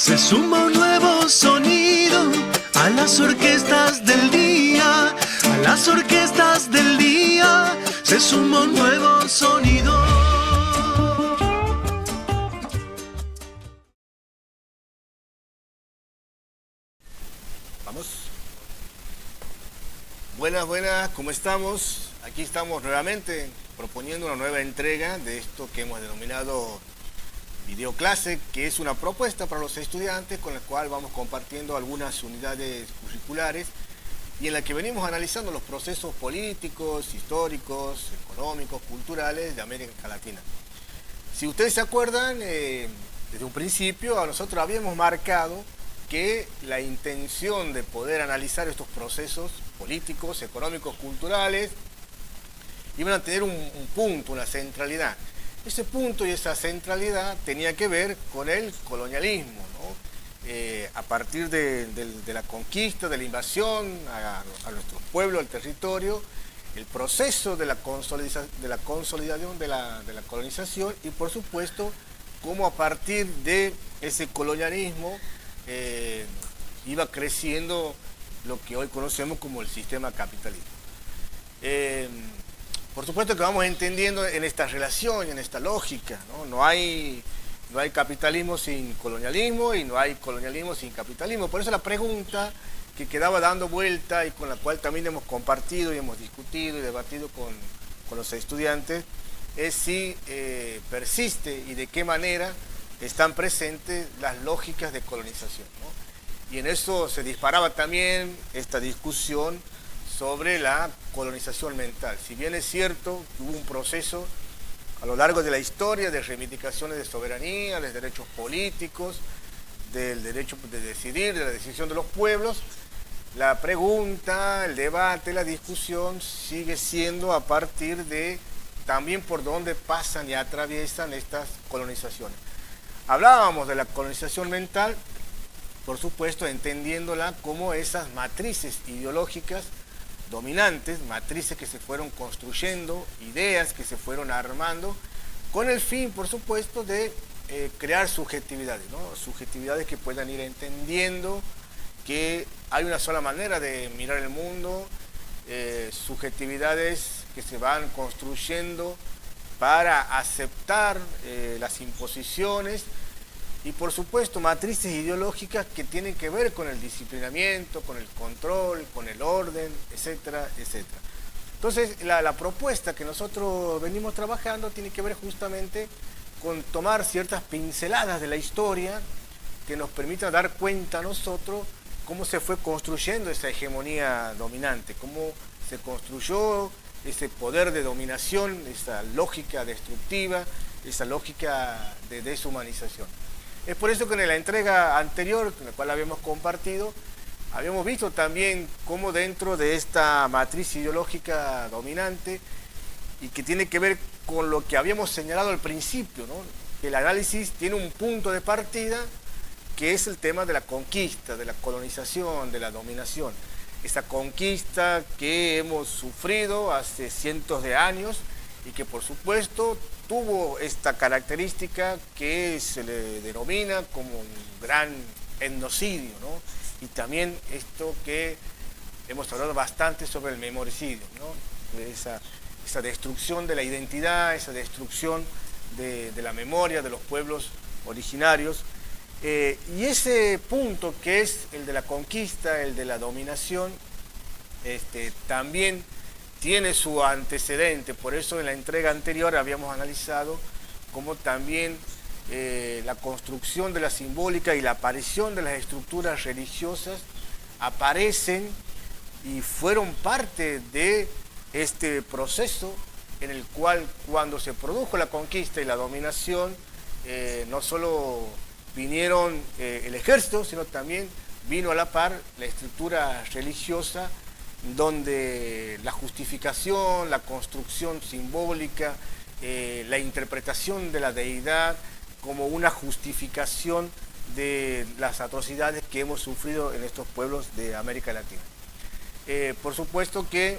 Se suma un nuevo sonido a las orquestas del día, a las orquestas del día, se suma un nuevo sonido. Vamos. Buenas, buenas, ¿cómo estamos? Aquí estamos nuevamente proponiendo una nueva entrega de esto que hemos denominado Videoclase, que es una propuesta para los estudiantes con la cual vamos compartiendo algunas unidades curriculares y en la que venimos analizando los procesos políticos, históricos, económicos, culturales de América Latina. Si ustedes se acuerdan, desde un principio a nosotros habíamos marcado que la intención de poder analizar estos procesos políticos, económicos, culturales, iban a tener un punto, una centralidad. Ese punto y esa centralidad tenía que ver con el colonialismo, ¿no? A partir de la conquista, de la invasión a nuestros pueblos, al territorio, el proceso de la consolidación de la colonización y, por supuesto, cómo a partir de ese colonialismo iba creciendo lo que hoy conocemos como el sistema capitalista. Por supuesto que vamos entendiendo en esta relación, en esta lógica, ¿no? No hay capitalismo sin colonialismo y no hay colonialismo sin capitalismo. Por eso la pregunta que quedaba dando vuelta y con la cual también hemos compartido y hemos discutido y debatido con los estudiantes es si persiste y de qué manera están presentes las lógicas de colonización, ¿no? Y en eso se disparaba también esta discusión sobre la colonización mental. Si bien es cierto que hubo un proceso a lo largo de la historia de reivindicaciones de soberanía, de derechos políticos, del derecho de decidir, de la decisión de los pueblos, la pregunta, el debate, la discusión sigue siendo a partir de también por dónde pasan y atraviesan estas colonizaciones. Hablábamos de la colonización mental, por supuesto, entendiéndola como esas matrices ideológicas dominantes, matrices que se fueron construyendo, ideas que se fueron armando, con el fin, por supuesto, de crear subjetividades, ¿no? Subjetividades que puedan ir entendiendo que hay una sola manera de mirar el mundo, subjetividades que se van construyendo para aceptar las imposiciones y, por supuesto, matrices ideológicas que tienen que ver con el disciplinamiento, con el control, con el orden, etcétera, etcétera. Entonces, la propuesta que nosotros venimos trabajando tiene que ver justamente con tomar ciertas pinceladas de la historia que nos permitan dar cuenta a nosotros cómo se fue construyendo esa hegemonía dominante, cómo se construyó ese poder de dominación, esa lógica destructiva, esa lógica de deshumanización. Es por eso que en la entrega anterior, en la cual habíamos compartido, habíamos visto también cómo dentro de esta matriz ideológica dominante y que tiene que ver con lo que habíamos señalado al principio, ¿no? Que el análisis tiene un punto de partida que es el tema de la conquista, de la colonización, de la dominación. Esa conquista que hemos sufrido hace cientos de años y que, por supuesto, tuvo esta característica que se le denomina como un gran etnocidio, ¿no? Y también esto que hemos hablado bastante sobre el memoricidio, ¿no? Esa destrucción de la identidad, esa destrucción de la memoria de los pueblos originarios. Y ese punto que es el de la conquista, el de la dominación, también tiene su antecedente. Por eso en la entrega anterior habíamos analizado cómo también la construcción de la simbólica y la aparición de las estructuras religiosas aparecen y fueron parte de este proceso en el cual, cuando se produjo la conquista y la dominación, no solo vinieron el ejército, sino también vino a la par la estructura religiosa, donde la justificación, la construcción simbólica, la interpretación de la deidad como una justificación de las atrocidades que hemos sufrido en estos pueblos de América Latina. Por supuesto que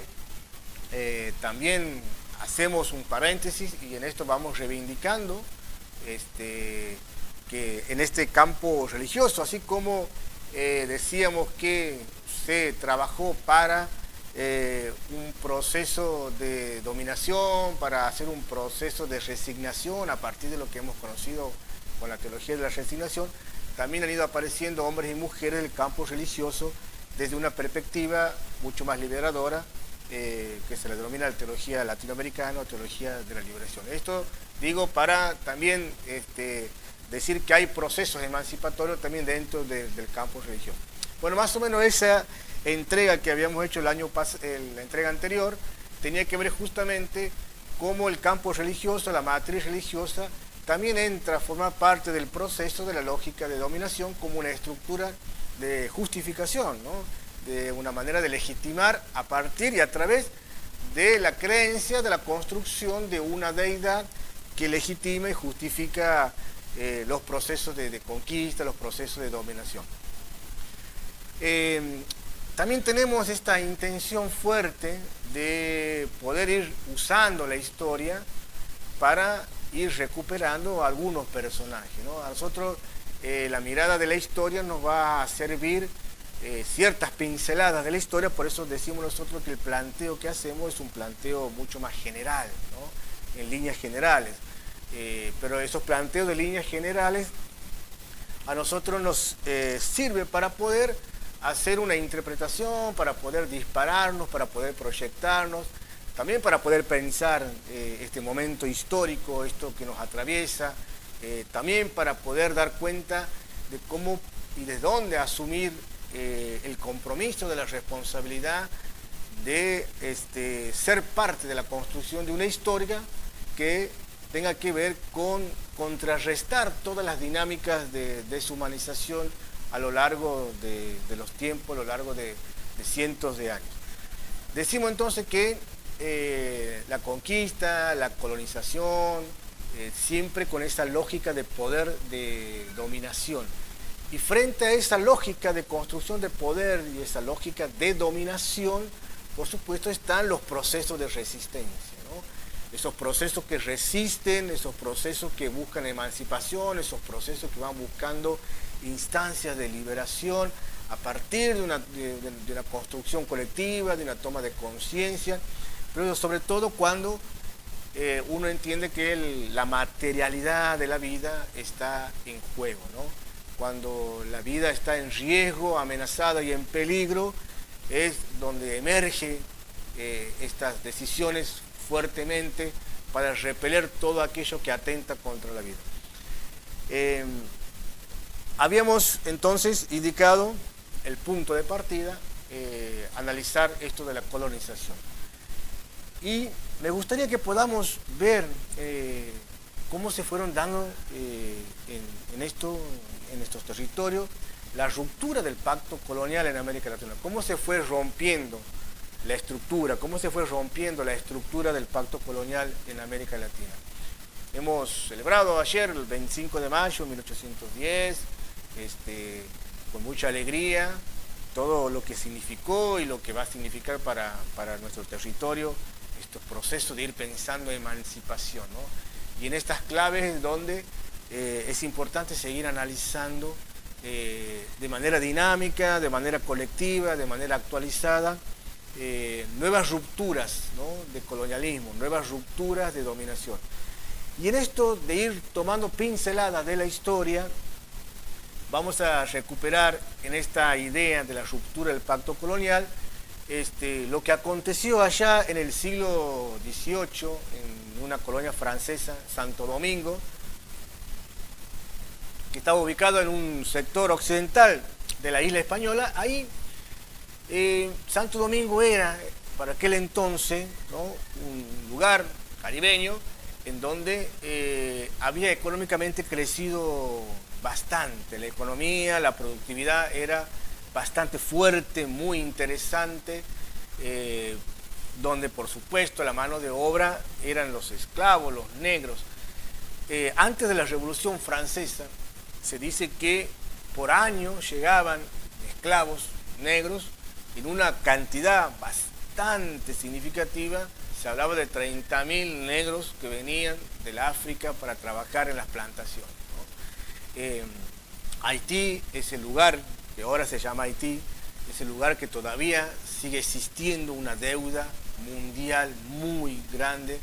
también hacemos un paréntesis y en esto vamos reivindicando en este campo religioso, así como decíamos que se trabajó para un proceso de dominación, para hacer un proceso de resignación a partir de lo que hemos conocido con la teología de la resignación, también han ido apareciendo hombres y mujeres del campo religioso desde una perspectiva mucho más liberadora, que se le denomina la teología latinoamericana o teología de la liberación. Esto digo para también decir que hay procesos emancipatorios también dentro del campo religioso. Bueno, más o menos esa entrega que habíamos hecho la entrega anterior tenía que ver justamente cómo el campo religioso, la matriz religiosa, también entra a formar parte del proceso de la lógica de dominación como una estructura de justificación, ¿no? De una manera de legitimar a partir y a través de la creencia de la construcción de una deidad que legitima y justifica los procesos de conquista, los procesos de dominación. También tenemos esta intención fuerte de poder ir usando la historia para ir recuperando algunos personajes, ¿no? A nosotros la mirada de la historia nos va a servir ciertas pinceladas de la historia, por eso decimos nosotros que el planteo que hacemos es un planteo mucho más general, ¿no? En líneas generales. Pero esos planteos de líneas generales a nosotros nos sirve para poder hacer una interpretación, para poder dispararnos, para poder proyectarnos, también para poder pensar este momento histórico, esto que nos atraviesa, también para poder dar cuenta de cómo y de dónde asumir el compromiso de la responsabilidad de ser parte de la construcción de una historia que tenga que ver con contrarrestar todas las dinámicas de deshumanización a lo largo de los tiempos, a lo largo de cientos de años. Decimos entonces que la conquista, la colonización, siempre con esa lógica de poder, de dominación. Y frente a esa lógica de construcción de poder y esa lógica de dominación, por supuesto están los procesos de resistencia, ¿no? Esos procesos que resisten, esos procesos que buscan emancipación, esos procesos que van buscando instancias de liberación a partir de una construcción colectiva, de una toma de conciencia, pero sobre todo cuando uno entiende que la materialidad de la vida está en juego, ¿no? Cuando la vida está en riesgo, amenazada y en peligro, es donde emergen estas decisiones fuertemente para repeler todo aquello que atenta contra la vida. Habíamos entonces indicado el punto de partida, analizar esto de la colonización. Y me gustaría que podamos ver cómo se fueron dando en estos territorios la ruptura del pacto colonial en América Latina, cómo se fue rompiendo la estructura, cómo se fue rompiendo la estructura del pacto colonial en América Latina. Hemos celebrado ayer, el 25 de mayo de 1810, con mucha alegría, todo lo que significó y lo que va a significar para nuestro territorio, estos procesos de ir pensando en emancipación, ¿no? Y en estas claves donde es importante seguir analizando de manera dinámica, de manera colectiva, de manera actualizada, nuevas rupturas, ¿no? De colonialismo, nuevas rupturas de dominación. Y en esto de ir tomando pinceladas de la historia, vamos a recuperar en esta idea de la ruptura del pacto colonial lo que aconteció allá en el siglo XVIII en una colonia francesa, Santo Domingo, que estaba ubicado en un sector occidental de la isla española. Ahí Santo Domingo era, para aquel entonces, ¿no?, un lugar caribeño en donde había económicamente crecido bastante. La economía, la productividad era bastante fuerte, muy interesante, donde por supuesto la mano de obra eran los esclavos, los negros. Antes de la Revolución Francesa se dice que por año llegaban esclavos negros en una cantidad bastante significativa. Se hablaba de 30.000 negros que venían del África para trabajar en las plantaciones, ¿no? Haití es el lugar, que ahora se llama Haití, es el lugar que todavía sigue existiendo una deuda mundial muy grande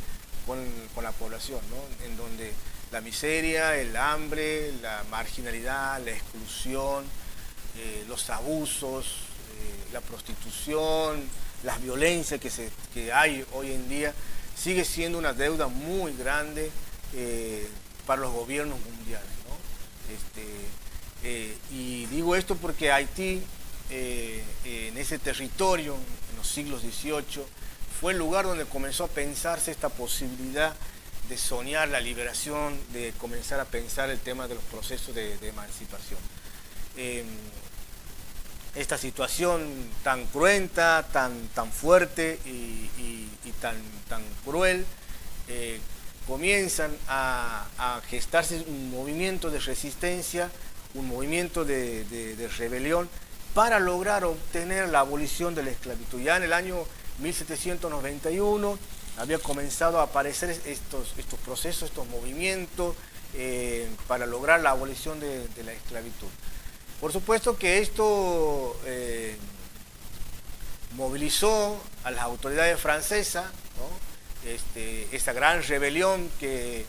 con la población, ¿no? En donde la miseria, el hambre, la marginalidad, la exclusión, los abusos, la prostitución, las violencias que hay hoy en día, sigue siendo una deuda muy grande para los gobiernos mundiales, ¿no? Y digo esto porque Haití, en ese territorio, en los siglos XVIII, fue el lugar donde comenzó a pensarse esta posibilidad de soñar la liberación, de comenzar a pensar el tema de los procesos de emancipación. Esta situación tan cruenta, tan fuerte y tan cruel, comienzan a gestarse un movimiento de resistencia, un movimiento de rebelión para lograr obtener la abolición de la esclavitud. Ya en el año 1791 había comenzado a aparecer estos procesos, estos movimientos para lograr la abolición de la esclavitud. Por supuesto que esto movilizó a las autoridades francesas, ¿no? Esa gran rebelión que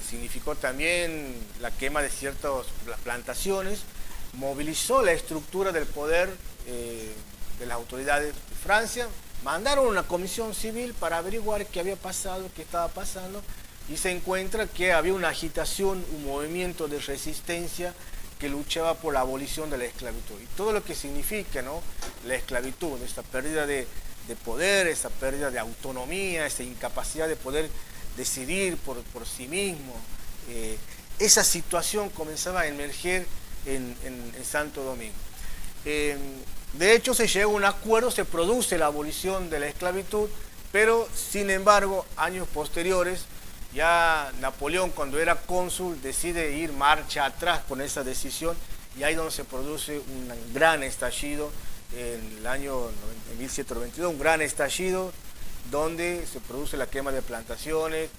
significó también la quema de ciertas plantaciones, movilizó la estructura del poder de las autoridades de Francia. Mandaron una comisión civil para averiguar qué había pasado, qué estaba pasando, y se encuentra que había una agitación, un movimiento de resistencia que luchaba por la abolición de la esclavitud. Y todo lo que significa, ¿no?, la esclavitud, esta pérdida de poder, esa pérdida de autonomía, esa incapacidad de poder decidir por sí mismo. Esa situación comenzaba a emerger en Santo Domingo. De hecho, se llega a un acuerdo, se produce la abolición de la esclavitud, pero sin embargo, años posteriores, ya Napoleón, cuando era cónsul, decide ir marcha atrás con esa decisión, y ahí donde se produce un gran estallido en el año 1792, un gran estallido donde se produce la quema de plantaciones,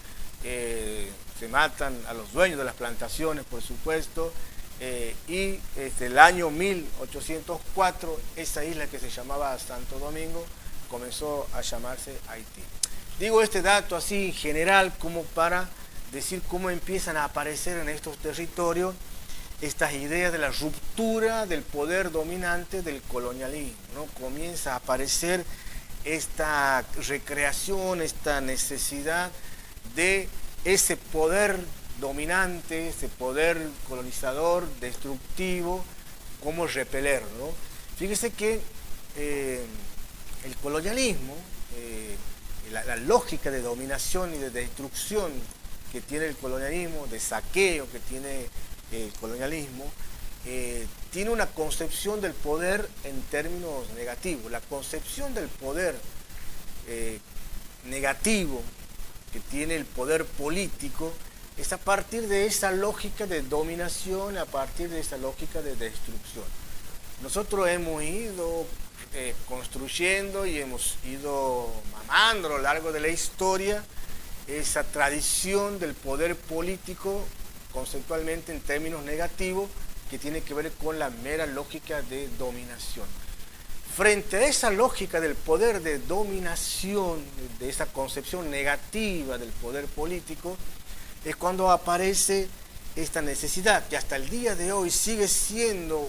se matan a los dueños de las plantaciones, por supuesto, y el año 1804, esa isla que se llamaba Santo Domingo comenzó a llamarse Haití. Digo este dato así general como para decir cómo empiezan a aparecer en estos territorios estas ideas de la ruptura del poder dominante del colonialismo, ¿no? Comienza a aparecer esta recreación, esta necesidad de ese poder dominante, ese poder colonizador, destructivo, cómo repelerlo, ¿no? Fíjese que el colonialismo, la lógica de dominación y de destrucción que tiene el colonialismo, de saqueo que tiene el colonialismo, tiene una concepción del poder en términos negativos. La concepción del poder negativo que tiene el poder político es a partir de esa lógica de dominación, a partir de esa lógica de destrucción. Nosotros hemos ido construyendo y hemos ido mamando a lo largo de la historia esa tradición del poder político conceptualmente en términos negativos que tiene que ver con la mera lógica de dominación. Frente a esa lógica del poder de dominación, de esa concepción negativa del poder político, es cuando aparece esta necesidad, que hasta el día de hoy sigue siendo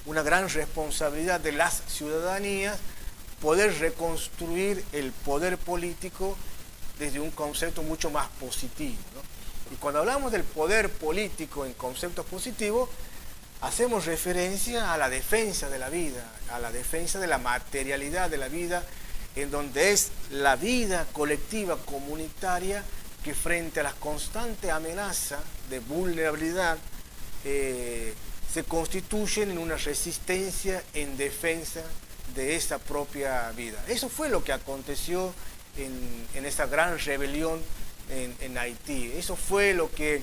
una gran responsabilidad de las ciudadanías, poder reconstruir el poder político desde un concepto mucho más positivo, ¿no? Y cuando hablamos del poder político en conceptos positivos, hacemos referencia a la defensa de la vida, a la defensa de la materialidad de la vida, en donde es la vida colectiva, comunitaria, que frente a las constantes amenazas de vulnerabilidad se constituyen en una resistencia en defensa de esa propia vida. Eso fue lo que aconteció en esa gran rebelión en Haití. Eso fue lo que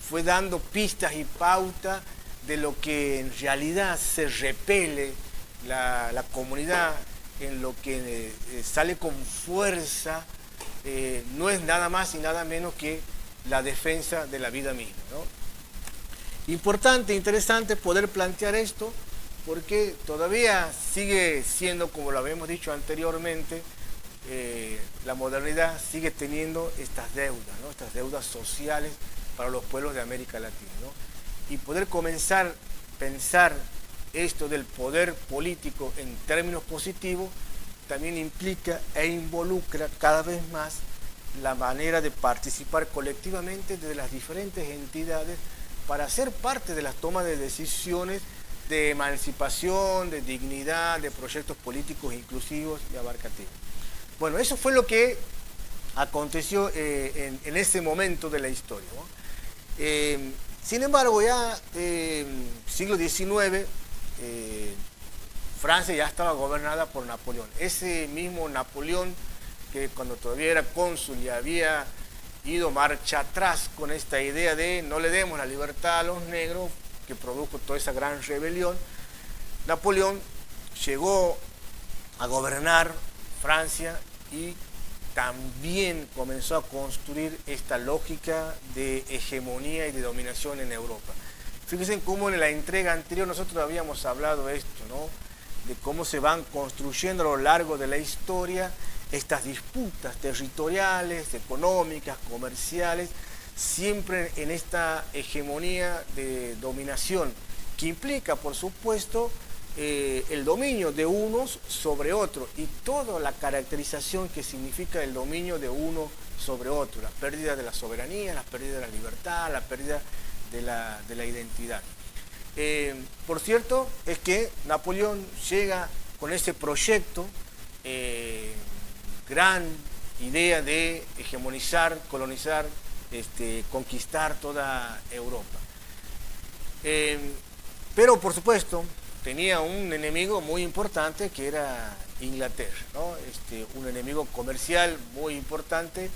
fue dando pistas y pautas de lo que en realidad se repele la comunidad, en lo que sale con fuerza, no es nada más y nada menos que la defensa de la vida misma, ¿no? Importante, interesante poder plantear esto, porque todavía sigue siendo, como lo habíamos dicho anteriormente, la modernidad sigue teniendo estas deudas, ¿no? Estas deudas sociales para los pueblos de América Latina, ¿no? Y poder comenzar a pensar esto del poder político en términos positivos también implica e involucra cada vez más la manera de participar colectivamente de las diferentes entidades para ser parte de las tomas de decisiones de emancipación, de dignidad, de proyectos políticos inclusivos y abarcativos. Bueno, eso fue lo que aconteció en ese momento de la historia, ¿no? Sin embargo, ya siglo XIX, Francia ya estaba gobernada por Napoleón. Ese mismo Napoleón, que cuando todavía era cónsul y había ido marcha atrás con esta idea de no le demos la libertad a los negros, que produjo toda esa gran rebelión, Napoleón llegó a gobernar Francia y también comenzó a construir esta lógica de hegemonía y de dominación en Europa. Fíjense cómo en la entrega anterior nosotros habíamos hablado de esto, ¿no? De cómo se van construyendo a lo largo de la historia estas disputas territoriales, económicas, comerciales, siempre en esta hegemonía de dominación, que implica, por supuesto, el dominio de unos sobre otros y toda la caracterización que significa el dominio de uno sobre otro, la pérdida de la soberanía, la pérdida de la libertad, la pérdida de la identidad. Por cierto, es que Napoleón llega con ese proyecto, gran idea de hegemonizar, colonizar, conquistar toda Europa. Pero, por supuesto, tenía un enemigo muy importante que era Inglaterra, ¿no? Un enemigo comercial muy importante.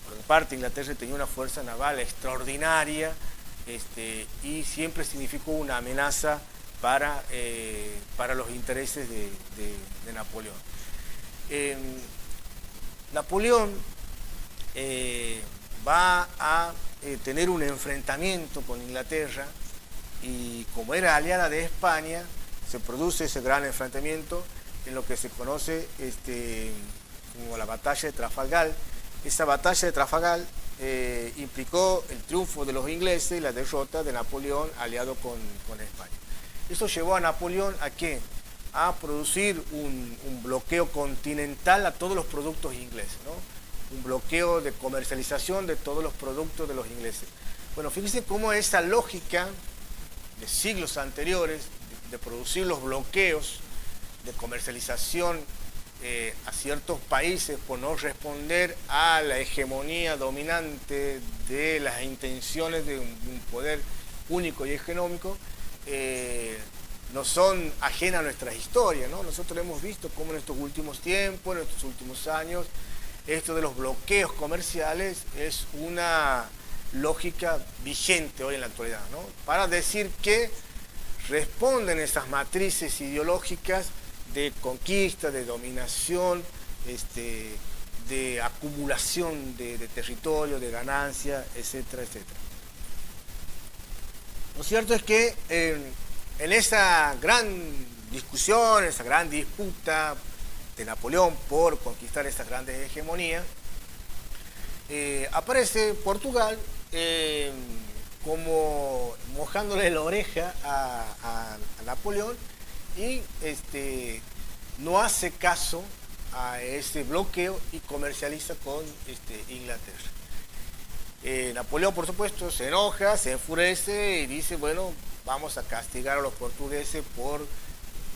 Por parte, Inglaterra tenía una fuerza naval extraordinaria, y siempre significó una amenaza para los intereses de Napoleón. Napoleón va a tener un enfrentamiento con Inglaterra y como era aliada de España, se produce ese gran enfrentamiento en lo que se conoce como la batalla de Trafalgar. Esa batalla de Trafalgar implicó el triunfo de los ingleses y la derrota de Napoleón aliado con España. Eso llevó a Napoleón ¿a qué? A producir un bloqueo continental a todos los productos ingleses, ¿no? Un bloqueo de comercialización de todos los productos de los ingleses. Bueno, fíjense cómo esa lógica de siglos anteriores de producir los bloqueos de comercialización a ciertos países por no responder a la hegemonía dominante de las intenciones de un poder único y hegemónico, no son ajenas a nuestra historia, ¿no? Nosotros hemos visto cómo en estos últimos tiempos, en estos últimos años, esto de los bloqueos comerciales es una lógica vigente hoy en la actualidad, ¿no? Para decir que responden esas matrices ideológicas de conquista, de dominación, de acumulación de territorio, de ganancia, etcétera, etcétera. Lo cierto es que en esa gran discusión, esa gran disputa de Napoleón por conquistar estas grandes hegemonías, aparece Portugal como mojándole la oreja a Napoleón y no hace caso a ese bloqueo y comercializa con Inglaterra. Napoleón, por supuesto, se enoja, se enfurece y dice, bueno, vamos a castigar a los portugueses por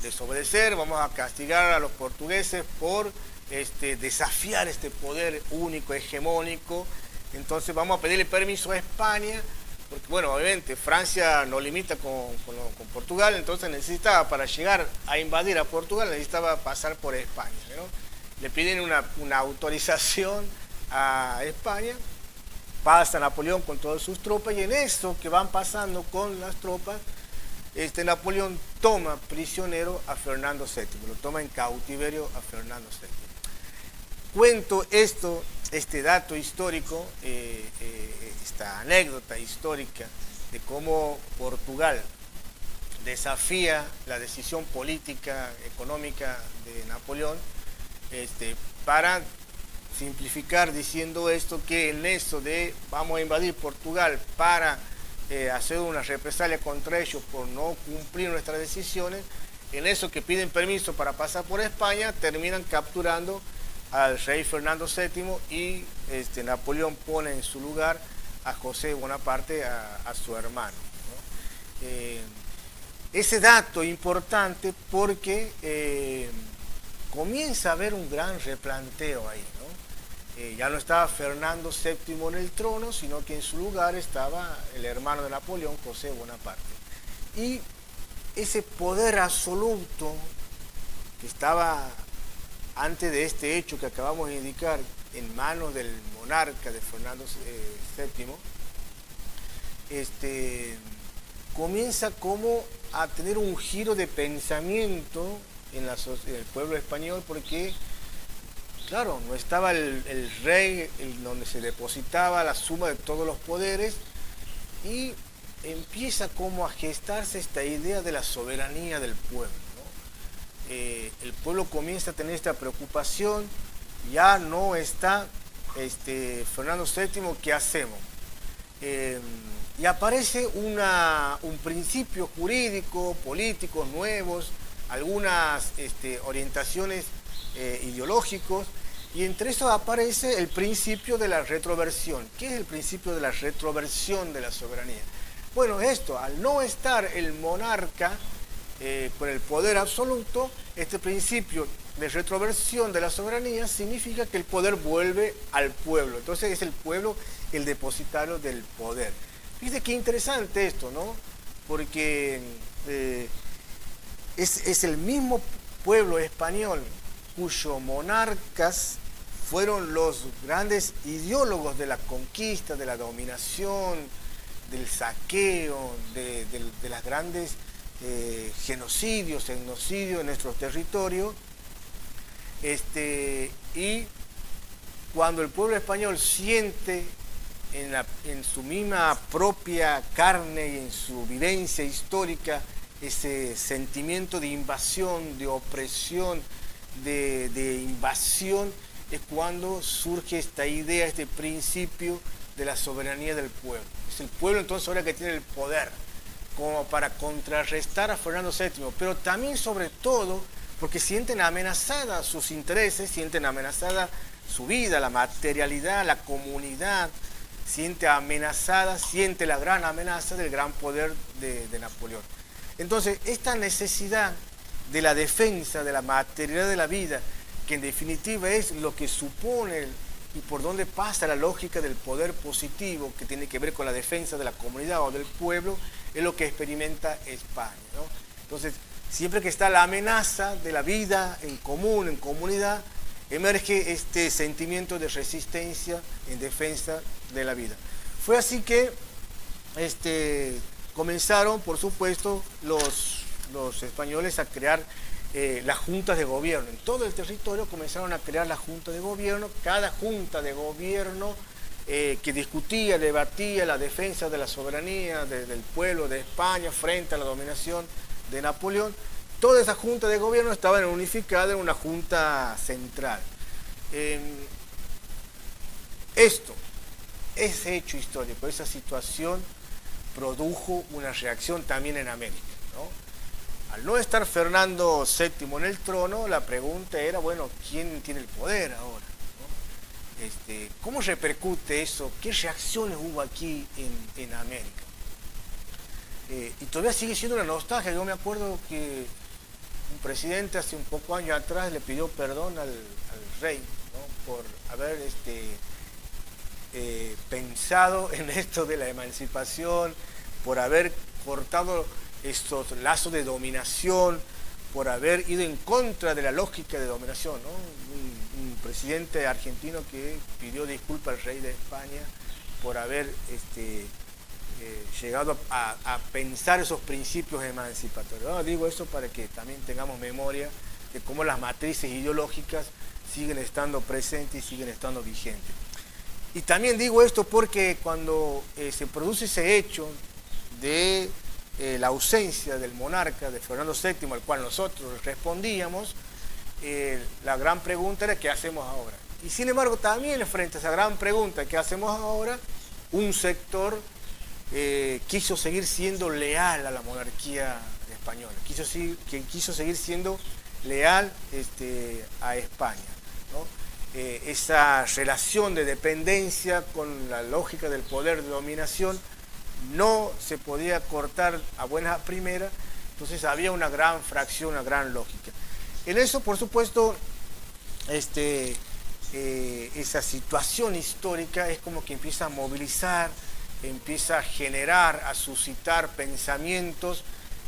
desobedecer, vamos a castigar a los portugueses por desafiar este poder único, hegemónico. Entonces vamos a pedirle permiso a España, porque bueno, obviamente Francia no limita con Portugal, entonces necesitaba, para llegar a invadir a Portugal, necesitaba pasar por España, ¿no? Le piden una autorización a España, pasa Napoleón con todas sus tropas y en eso que van pasando con las tropas, Napoleón toma prisionero a Fernando VII, lo toma en cautiverio a Fernando VII. Cuento este dato histórico, esta anécdota histórica de cómo Portugal desafía la decisión política, económica de Napoleón, para simplificar diciendo esto, que en eso de vamos a invadir Portugal para hacer una represalia contra ellos por no cumplir nuestras decisiones, en eso que piden permiso para pasar por España, terminan capturando al rey Fernando VII y Napoleón pone en su lugar a José Bonaparte, a su hermano, ¿no? Ese dato importante porque comienza a haber un gran replanteo ahí, ¿no? Ya no estaba Fernando VII en el trono, sino que en su lugar estaba el hermano de Napoleón, José Bonaparte. Y ese poder absoluto que estaba antes de este hecho que acabamos de indicar en manos del monarca de Fernando VII, comienza como a tener un giro de pensamiento en el pueblo español, porque claro, no estaba el rey donde se depositaba la suma de todos los poderes, y empieza como a gestarse esta idea de la soberanía del pueblo, ¿no? El pueblo comienza a tener esta preocupación, ya no está Fernando VII, ¿qué hacemos? Y aparece un principio jurídico, políticos nuevos, algunas orientaciones ideológicos, y entre eso aparece el principio de la retroversión. ¿Qué es el principio de la retroversión de la soberanía? Bueno, esto, al no estar el monarca con el poder absoluto, este principio de retroversión de la soberanía significa que el poder vuelve al pueblo. Entonces es el pueblo el depositario del poder. Fíjate qué interesante esto, ¿no? Porque es el mismo pueblo español cuyos monarcas fueron los grandes ideólogos de la conquista, de la dominación, del saqueo, de las grandes genocidios, etnocidios en nuestros territorios. Y cuando el pueblo español siente en su misma propia carne y en su vivencia histórica ese sentimiento de invasión, de opresión, de invasión, es cuando surge esta idea, este principio de la soberanía del pueblo. Es el pueblo entonces ahora que tiene el poder, como para contrarrestar a Fernando VII, pero también sobre todo porque sienten amenazadas sus intereses, sienten amenazada su vida, la materialidad, la comunidad, siente la gran amenaza del gran poder de Napoleón. Entonces, esta necesidad de la defensa de la materialidad de la vida, que en definitiva es lo que supone y por donde pasa la lógica del poder positivo, que tiene que ver con la defensa de la comunidad o del pueblo, es lo que experimenta España, ¿no? Entonces, siempre que está la amenaza de la vida en común, en comunidad, emerge este sentimiento de resistencia en defensa de la vida. Fue así que comenzaron, por supuesto, los españoles a crear las juntas de gobierno. En todo el territorio comenzaron a crear las juntas de gobierno. Cada junta de gobierno que discutía, debatía la defensa de la soberanía del pueblo de España frente a la dominación de Napoleón. Todas esas juntas de gobierno estaban unificadas en una junta central. Ese hecho histórico, esa situación produjo una reacción también en América, ¿no? Al no estar Fernando VII en el trono, la pregunta era, bueno, ¿quién tiene el poder ahora? ¿No? ¿Cómo repercute eso? ¿Qué reacciones hubo aquí en América? Y todavía sigue siendo una nostalgia. Yo me acuerdo que un presidente hace un poco años atrás le pidió perdón al rey, ¿no? Por haber pensado en esto de la emancipación, por haber cortado estos lazos de dominación, por haber ido en contra de la lógica de dominación, ¿no? Un presidente argentino que pidió disculpas al rey de España por haber llegado a pensar esos principios emancipatorios. ¿No? Digo eso para que también tengamos memoria de cómo las matrices ideológicas siguen estando presentes y siguen estando vigentes. Y también digo esto porque cuando se produce ese hecho de la ausencia del monarca, de Fernando VII, al cual nosotros respondíamos, la gran pregunta era ¿qué hacemos ahora? Y sin embargo también frente a esa gran pregunta ¿qué hacemos ahora? Un sector quiso seguir siendo leal a la monarquía española, quiso seguir siendo leal a España, ¿no? Esa relación de dependencia con la lógica del poder de dominación no se podía cortar a buena primera, entonces había una gran fracción, una gran lógica. En eso, por supuesto, esa situación histórica es como que empieza a movilizar, empieza a generar, a suscitar pensamientos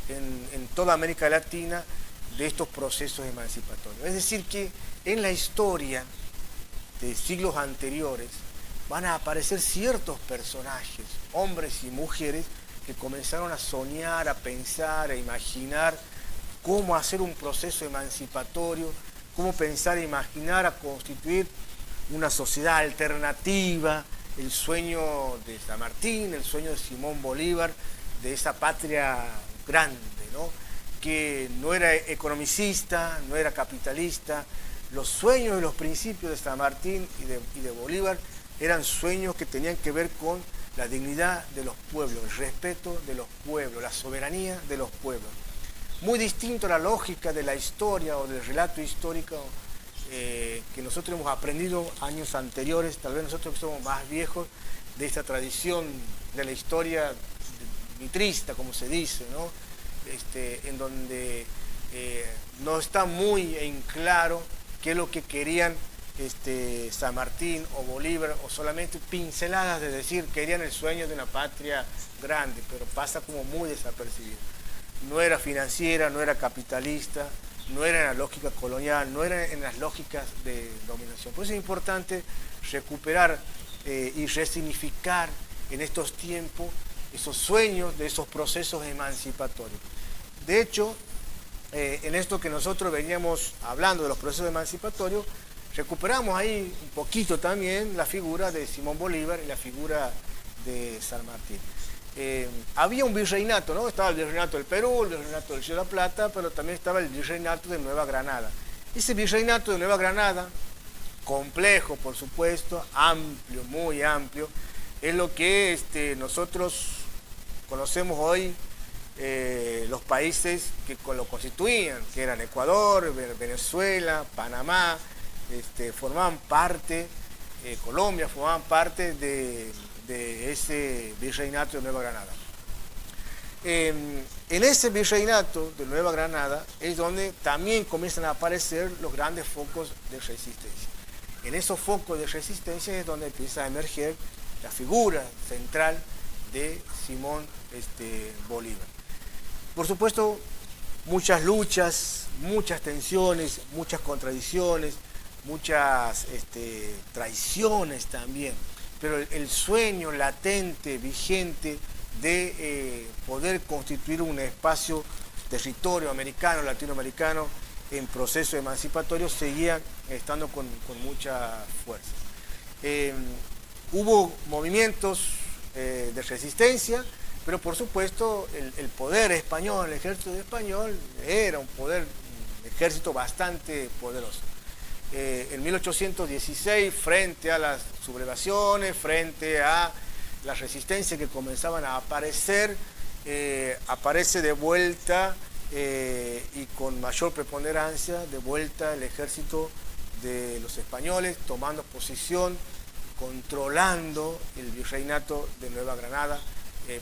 en toda América Latina de estos procesos emancipatorios. Es decir, que en la historia de siglos anteriores van a aparecer ciertos personajes, hombres y mujeres, que comenzaron a soñar, a pensar, a imaginar cómo hacer un proceso emancipatorio, cómo pensar e imaginar a constituir una sociedad alternativa, el sueño de San Martín, el sueño de Simón Bolívar, de esa patria grande, ¿no? Que no era economicista, no era capitalista. Los sueños y los principios de San Martín y de Bolívar eran sueños que tenían que ver con la dignidad de los pueblos, el respeto de los pueblos, la soberanía de los pueblos. Muy distinto a la lógica de la historia o del relato histórico que nosotros hemos aprendido años anteriores, tal vez nosotros que somos más viejos, de esta tradición de la historia mitrista, como se dice, ¿no? En donde no está muy en claro qué es lo que querían San Martín o Bolívar, o solamente pinceladas de decir querían el sueño de una patria grande, pero pasa como muy desapercibido. No era financiera, no era capitalista, no era en la lógica colonial, no era en las lógicas de dominación. Por eso es importante recuperar y resignificar en estos tiempos esos sueños de esos procesos emancipatorios. De hecho, en esto que nosotros veníamos hablando de los procesos emancipatorios, recuperamos ahí un poquito también la figura de Simón Bolívar y la figura de San Martín. Había un virreinato, ¿no? Estaba el virreinato del Perú, el virreinato del Río de la Plata, pero también estaba el virreinato de Nueva Granada. Ese virreinato de Nueva Granada, complejo por supuesto, amplio, muy amplio, es lo que nosotros conocemos hoy los países que lo constituían, que eran Ecuador, Venezuela, Panamá, formaban parte, Colombia formaban parte de ese virreinato de Nueva Granada. En ese virreinato de Nueva Granada es donde también comienzan a aparecer los grandes focos de resistencia. En esos focos de resistencia es donde empieza a emerger la figura central de Simón Bolívar. Por supuesto, muchas luchas, muchas tensiones, muchas contradicciones, muchas traiciones también, pero el sueño latente, vigente, de poder constituir un espacio, territorio americano, latinoamericano, en proceso emancipatorio, seguía estando con mucha fuerza. Hubo movimientos de resistencia, pero por supuesto el poder español, el ejército español, era un ejército bastante poderoso. En 1816, frente a las sublevaciones, frente a la resistencia que comenzaban a aparecer, aparece de vuelta y con mayor preponderancia, de vuelta el ejército de los españoles, tomando posición, controlando el virreinato de Nueva Granada,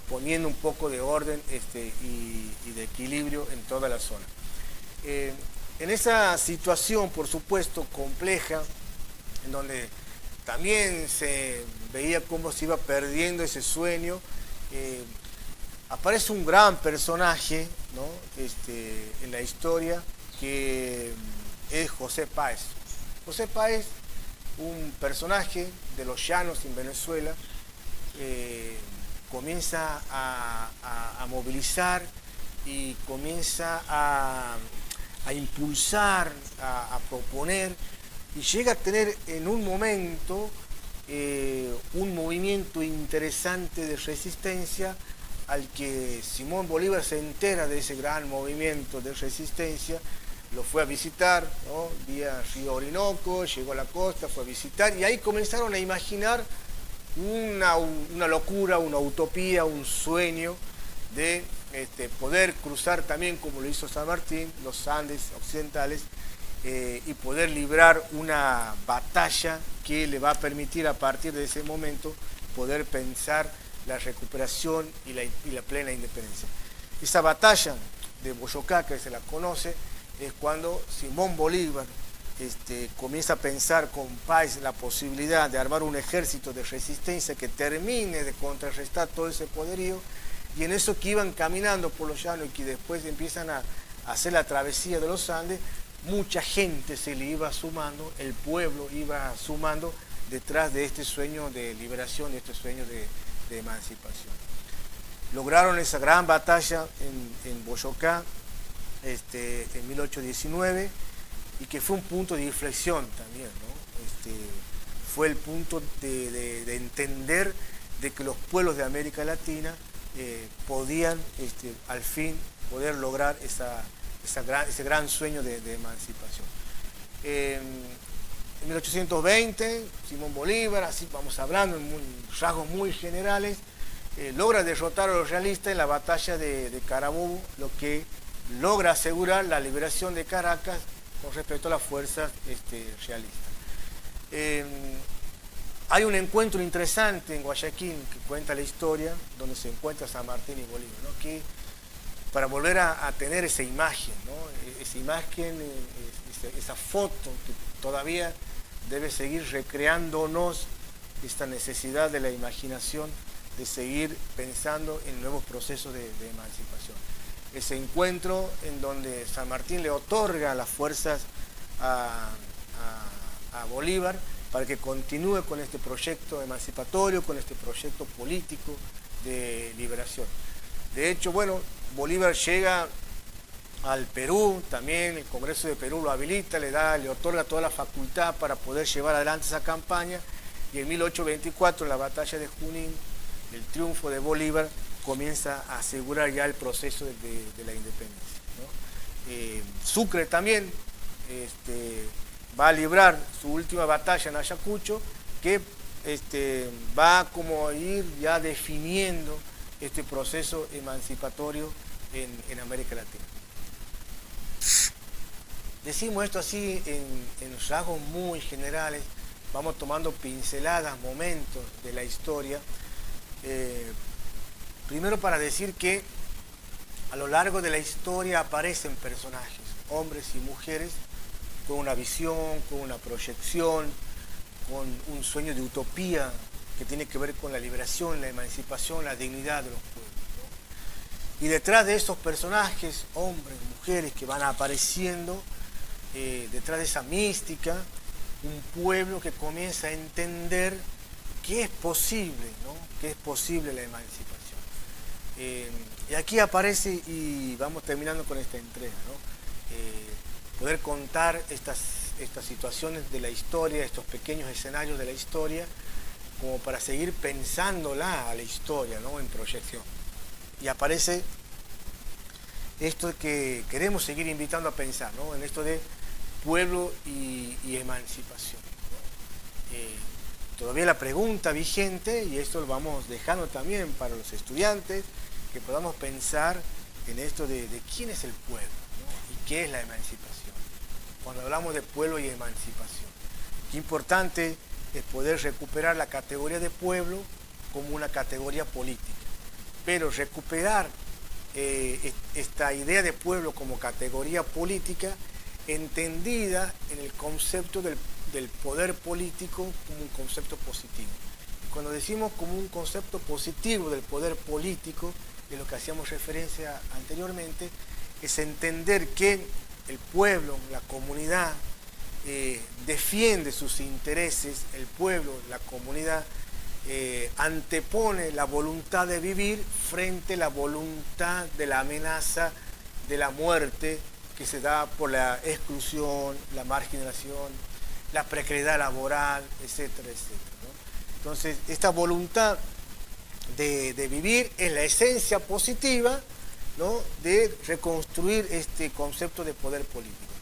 poniendo un poco de orden y de equilibrio en toda la zona. En esa situación, por supuesto, compleja, en donde también se veía cómo se iba perdiendo ese sueño, aparece un gran personaje, ¿no? En la historia, que es José Páez. José Páez, un personaje de los llanos en Venezuela, comienza a movilizar y comienza a impulsar, a proponer, y llega a tener en un momento un movimiento interesante de resistencia al que Simón Bolívar se entera de ese gran movimiento de resistencia, lo fue a visitar, ¿no? Vía Río Orinoco, llegó a la costa, fue a visitar, y ahí comenzaron a imaginar una locura, una utopía, un sueño de poder cruzar también, como lo hizo San Martín, los Andes occidentales, y poder librar una batalla que le va a permitir a partir de ese momento poder pensar la recuperación y la plena independencia. Esa batalla de Boyacá, que se la conoce, es cuando Simón Bolívar comienza a pensar con Páez la posibilidad de armar un ejército de resistencia que termine de contrarrestar todo ese poderío, y en eso que iban caminando por los llanos y que después empiezan a hacer la travesía de los Andes, mucha gente se le iba sumando, el pueblo iba sumando detrás de este sueño de liberación, de este sueño de emancipación. Lograron esa gran batalla en Boyacá en 1819, y que fue un punto de inflexión también, ¿no? Fue el punto de entender de que los pueblos de América Latina podían al fin poder lograr ese gran sueño de emancipación. En 1820, Simón Bolívar, así vamos hablando en rasgos muy generales, logra derrotar a los realistas en la batalla de Carabobo, lo que logra asegurar la liberación de Caracas con respecto a las fuerzas realistas. Hay un encuentro interesante en Guayaquil que cuenta la historia, donde se encuentra San Martín y Bolívar, ¿no? Que para volver a tener esa imagen, ¿no? Esa imagen, esa foto que todavía debe seguir recreándonos esta necesidad de la imaginación, de seguir pensando en nuevos procesos de emancipación. Ese encuentro en donde San Martín le otorga las fuerzas a Bolívar para que continúe con este proyecto emancipatorio, con este proyecto político de liberación. De hecho, bueno, Bolívar llega al Perú, también el Congreso de Perú lo habilita, le otorga toda la facultad para poder llevar adelante esa campaña, y en 1824, en la batalla de Junín, el triunfo de Bolívar comienza a asegurar ya el proceso de la independencia, ¿no? Sucre también va a librar su última batalla en Ayacucho, que va como a ir ya definiendo este proceso emancipatorio en América Latina. Decimos esto así en rasgos muy generales, vamos tomando pinceladas, momentos de la historia. Primero para decir que a lo largo de la historia aparecen personajes, hombres y mujeres, con una visión, con una proyección, con un sueño de utopía que tiene que ver con la liberación, la emancipación, la dignidad de los pueblos, ¿no? Y detrás de esos personajes, hombres, mujeres que van apareciendo, detrás de esa mística, un pueblo que comienza a entender que es posible, ¿no? Que es posible la emancipación. Y aquí aparece, y vamos terminando con esta entrega, ¿no? Poder contar estas situaciones de la historia, estos pequeños escenarios de la historia, como para seguir pensándola a la historia, ¿no? En proyección. Y aparece esto que queremos seguir invitando a pensar, ¿no? En esto de pueblo y emancipación, ¿no? Todavía la pregunta vigente, y esto lo vamos dejando también para los estudiantes, que podamos pensar en esto de quién es el pueblo, ¿no? Y qué es la emancipación. Cuando hablamos de pueblo y emancipación, qué importante es poder recuperar la categoría de pueblo como una categoría política, pero recuperar esta idea de pueblo como categoría política entendida en el concepto del poder político como un concepto positivo. Cuando decimos como un concepto positivo del poder político, de lo que hacíamos referencia anteriormente, es entender que el pueblo, la comunidad, defiende sus intereses, el pueblo, la comunidad, antepone la voluntad de vivir frente a la voluntad de la amenaza de la muerte que se da por la exclusión, la marginación, la precariedad laboral, etcétera, etcétera, ¿no? Entonces, esta voluntad de vivir es la esencia positiva, ¿no?, de reconstruir este concepto de poder político.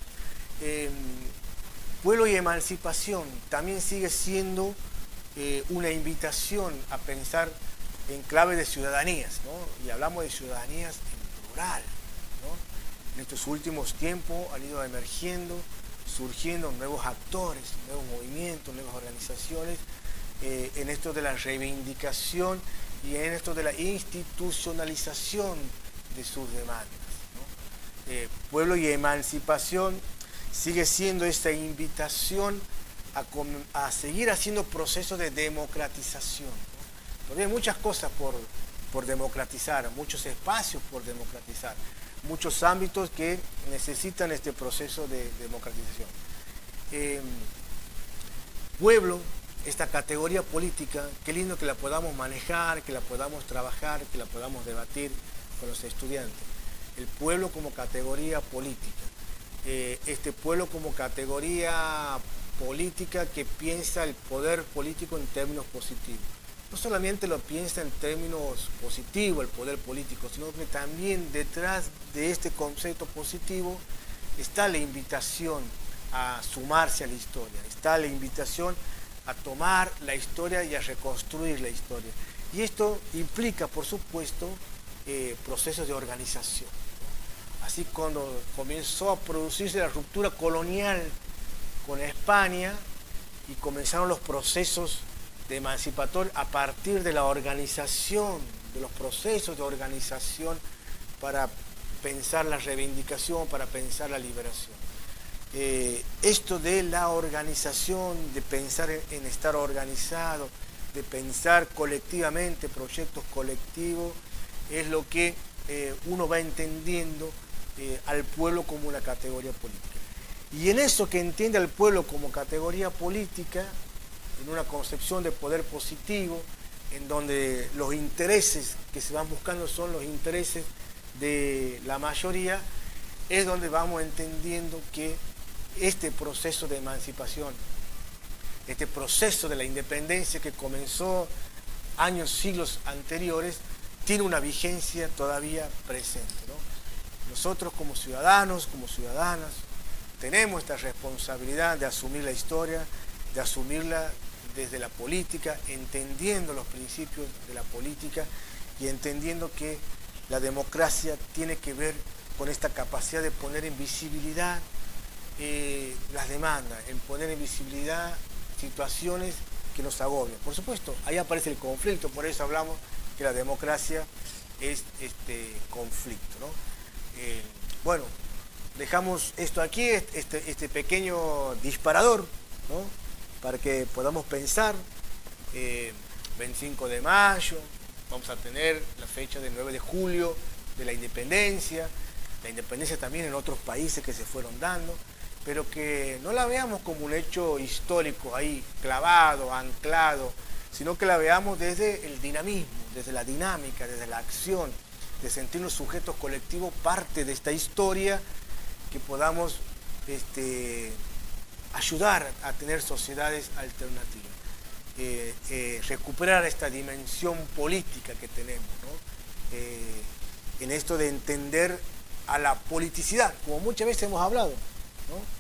Pueblo y emancipación también sigue siendo una invitación a pensar en clave de ciudadanías, ¿no? Y hablamos de ciudadanías en plural, ¿no? En estos últimos tiempos han ido emergiendo, surgiendo nuevos actores, nuevos movimientos, nuevas organizaciones, en esto de la reivindicación y en esto de la institucionalización de sus demandas, ¿no? Pueblo y emancipación sigue siendo esta invitación a seguir haciendo procesos de democratización, ¿no? Porque hay muchas cosas por democratizar, muchos espacios por democratizar, muchos ámbitos que necesitan este proceso de democratización. Pueblo, esta categoría política, qué lindo que la podamos manejar, que la podamos trabajar, que la podamos debatir con los estudiantes. El pueblo como categoría política. Este pueblo como categoría política que piensa el poder político en términos positivos. No solamente lo piensa en términos positivos el poder político, sino que también detrás de este concepto positivo está la invitación a sumarse a la historia, está la invitación a tomar la historia y a reconstruir la historia. Y esto implica, por supuesto, procesos de organización, ¿no? Así cuando comenzó a producirse la ruptura colonial con España y comenzaron los procesos de emancipación a partir de la organización, de los procesos de organización para pensar la reivindicación, para pensar la liberación. Esto de la organización, de pensar en estar organizado, de pensar colectivamente, proyectos colectivos, es lo que uno va entendiendo al pueblo como una categoría política. Y en eso que entiende al pueblo como categoría política, en una concepción de poder positivo, en donde los intereses que se van buscando son los intereses de la mayoría, es donde vamos entendiendo que este proceso de emancipación, este proceso de la independencia que comenzó años, siglos anteriores, tiene una vigencia todavía presente, ¿no? Nosotros como ciudadanos, como ciudadanas, tenemos esta responsabilidad de asumir la historia, de asumirla desde la política, entendiendo los principios de la política y entendiendo que la democracia tiene que ver con esta capacidad de poner en visibilidad las demandas, en poner en visibilidad situaciones que nos agobian. Por supuesto, ahí aparece el conflicto, por eso hablamos que la democracia es este conflicto, ¿no? Bueno, dejamos esto aquí, este pequeño disparador, ¿no?, para que podamos pensar. 25 de mayo, vamos a tener la fecha del 9 de julio de la independencia también en otros países que se fueron dando, pero que no la veamos como un hecho histórico ahí clavado, anclado, sino que la veamos desde el dinamismo, desde la dinámica, desde la acción, de sentirnos sujetos colectivos, parte de esta historia, que podamos ayudar a tener sociedades alternativas, recuperar esta dimensión política que tenemos, ¿no? En esto de entender a la politicidad, como muchas veces hemos hablado, ¿no?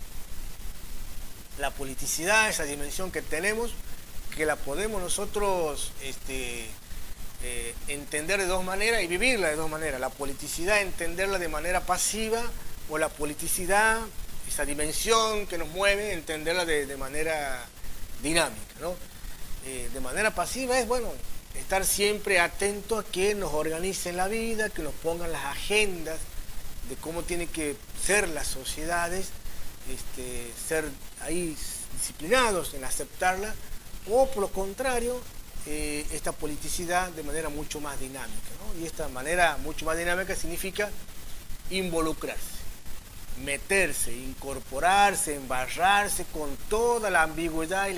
La politicidad, esa dimensión que tenemos, que la podemos nosotros entender de dos maneras y vivirla de dos maneras. La politicidad, entenderla de manera pasiva, o la politicidad, esa dimensión que nos mueve, entenderla de manera dinámica, ¿no? De manera pasiva es, bueno, estar siempre atento a que nos organicen la vida, que nos pongan las agendas de cómo tienen que ser las sociedades, ser ahí disciplinados en aceptarla, o por lo contrario, esta politicidad de manera mucho más dinámica, ¿no? Y esta manera mucho más dinámica significa involucrarse, meterse, incorporarse, embarrarse con toda la ambigüedad y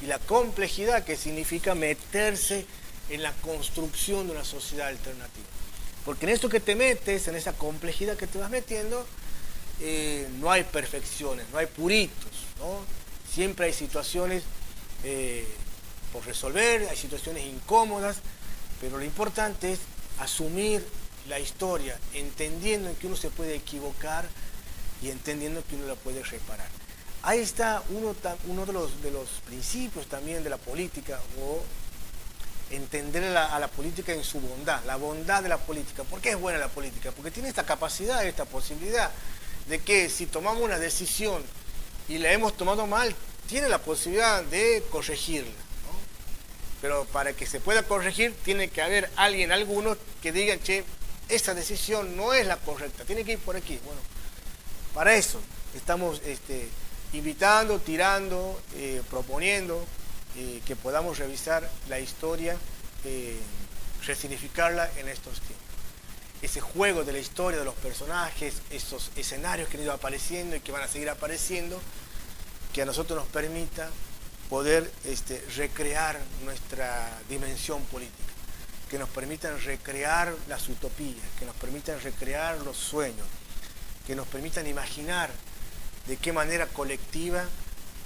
la complejidad que significa meterse en la construcción de una sociedad alternativa. Porque en esto que te metes, en esa complejidad que te vas metiendo, no hay perfecciones, no hay puritos, ¿no? Siempre hay situaciones por resolver, hay situaciones incómodas, Pero lo importante es asumir la historia, entendiendo en que uno se puede equivocar y entendiendo que uno la puede reparar. Ahí está uno de los principios también de la política, o entender a la política en su bondad, la bondad de la política. ¿Por qué es buena la política? Porque tiene esta capacidad, esta posibilidad de que si tomamos una decisión y la hemos tomado mal, tiene la posibilidad de corregirla, ¿no? Pero para que se pueda corregir, tiene que haber algunos que digan, che, esa decisión no es la correcta, tiene que ir por aquí. Bueno, para eso estamos invitando, tirando, proponiendo que podamos revisar la historia, resignificarla en estos tiempos. Ese juego de la historia, de los personajes, esos escenarios que han ido apareciendo y que van a seguir apareciendo, que a nosotros nos permita poder recrear nuestra dimensión política, que nos permitan recrear las utopías, que nos permitan recrear los sueños, que nos permitan imaginar de qué manera colectiva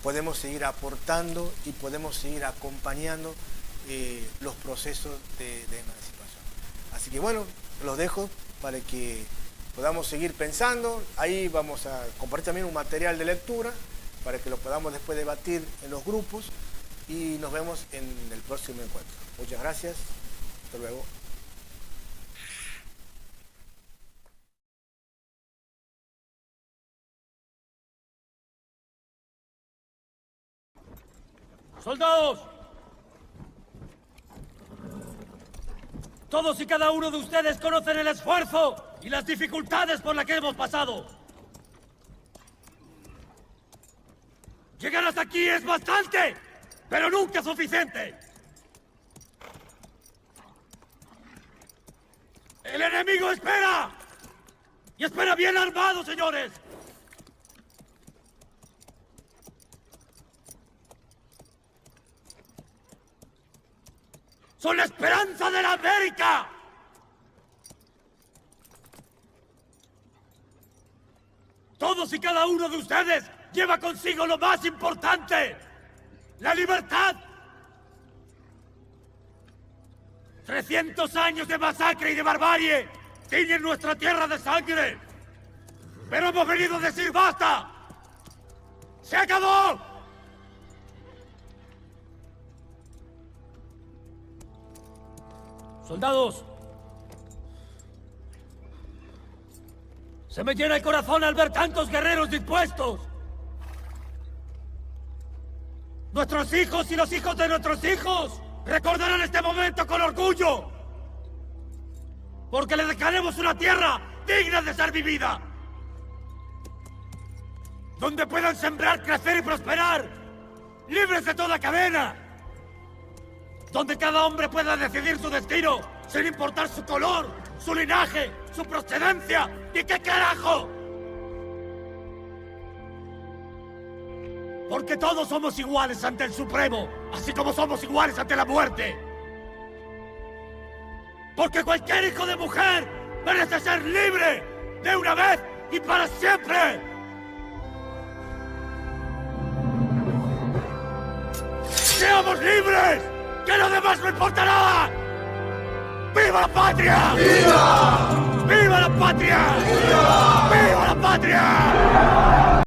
podemos seguir aportando y podemos seguir acompañando los procesos de emancipación. Así que bueno, los dejo para que podamos seguir pensando. Ahí vamos a compartir también un material de lectura para que lo podamos después debatir en los grupos y nos vemos en el próximo encuentro. Muchas gracias. Hasta luego. ¡Soldados! Todos y cada uno de ustedes conocen el esfuerzo y las dificultades por las que hemos pasado. Llegar hasta aquí es bastante, pero nunca suficiente. ¡El enemigo espera! ¡Y espera bien armado, señores! ¡Son la esperanza de la América! Todos y cada uno de ustedes lleva consigo lo más importante: la libertad. 300 años de masacre y de barbarie tiñen nuestra tierra de sangre. Pero hemos venido a decir ¡basta! ¡Se acabó! ¡Soldados! Se me llena el corazón al ver tantos guerreros dispuestos. Nuestros hijos y los hijos de nuestros hijos recordarán este momento con orgullo. Porque le dejaremos una tierra digna de ser vivida. Donde puedan sembrar, crecer y prosperar, libres de toda cadena. Donde cada hombre pueda decidir su destino, sin importar su color, su linaje, su procedencia, y qué carajo. Porque todos somos iguales ante el Supremo, así como somos iguales ante la muerte. Porque cualquier hijo de mujer merece ser libre, de una vez y para siempre. ¡Seamos libres! ¡Que lo demás no importa nada! ¡Viva la patria! ¡Viva! ¡Viva la patria! ¡Viva! ¡Viva la patria!